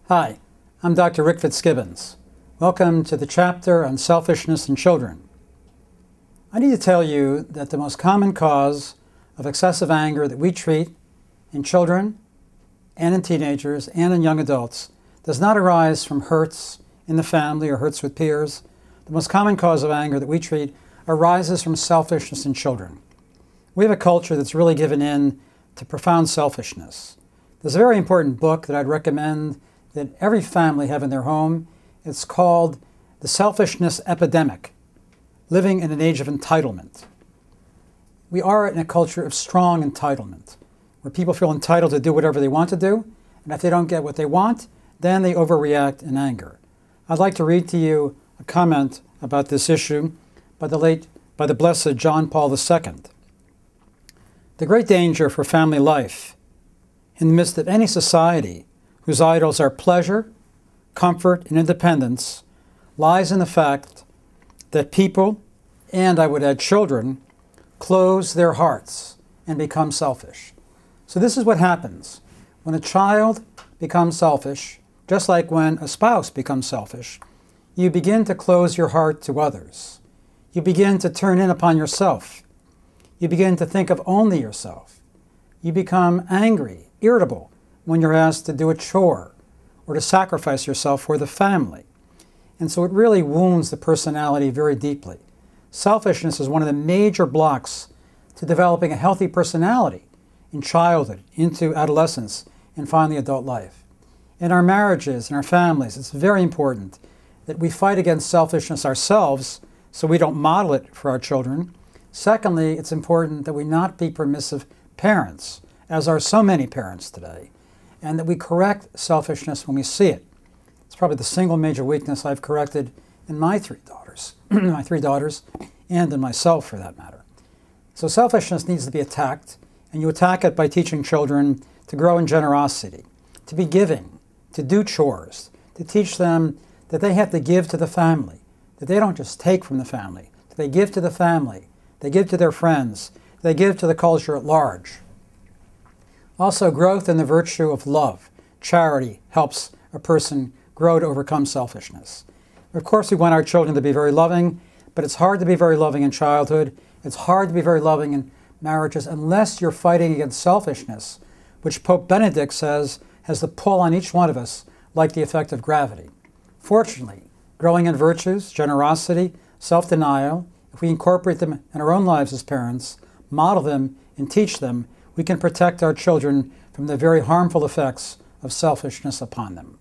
Hi, I'm Dr. Rick Fitzgibbons. Welcome to the chapter on selfishness in children. I need to tell you that the most common cause of excessive anger that we treat in children and in teenagers and in young adults does not arise from hurts in the family or hurts with peers. The most common cause of anger that we treat arises from selfishness in children. We have a culture that's really given in to profound selfishness. There's a very important book that I'd recommend that every family have in their home. It's called The Selfishness Epidemic, Living in an Age of Entitlement. We are in a culture of strong entitlement, where people feel entitled to do whatever they want to do, and if they don't get what they want, then they overreact in anger. I'd like to read to you a comment about this issue by the blessed John Paul II. The great danger for family life in the midst of any society whose idols are pleasure, comfort, and independence lies in the fact that people, and I would add children, close their hearts and become selfish. So this is what happens when a child becomes selfish, just like when a spouse becomes selfish. You begin to close your heart to others. You begin to turn in upon yourself. You begin to think of only yourself. You become angry, irritable, when you're asked to do a chore or to sacrifice yourself for the family. And so it really wounds the personality very deeply. Selfishness is one of the major blocks to developing a healthy personality in childhood, into adolescence, and finally adult life. In our marriages, in our families, it's very important that we fight against selfishness ourselves so we don't model it for our children. Secondly, it's important that we not be permissive parents, as are so many parents today, and that we correct selfishness when we see it. It's probably the single major weakness I've corrected in my three daughters, and in myself for that matter. So selfishness needs to be attacked, and you attack it by teaching children to grow in generosity, to be giving, to do chores, to teach them that they have to give to the family, that they don't just take from the family, that they give to the family, they give to their friends, they give to the culture at large. Also, growth in the virtue of love, charity, helps a person grow to overcome selfishness. Of course, we want our children to be very loving, but it's hard to be very loving in childhood. It's hard to be very loving in marriages unless you're fighting against selfishness, which Pope Benedict says has the pull on each one of us like the effect of gravity. Fortunately, growing in virtues, generosity, self-denial, if we incorporate them in our own lives as parents, model them, and teach them, we can protect our children from the very harmful effects of selfishness upon them.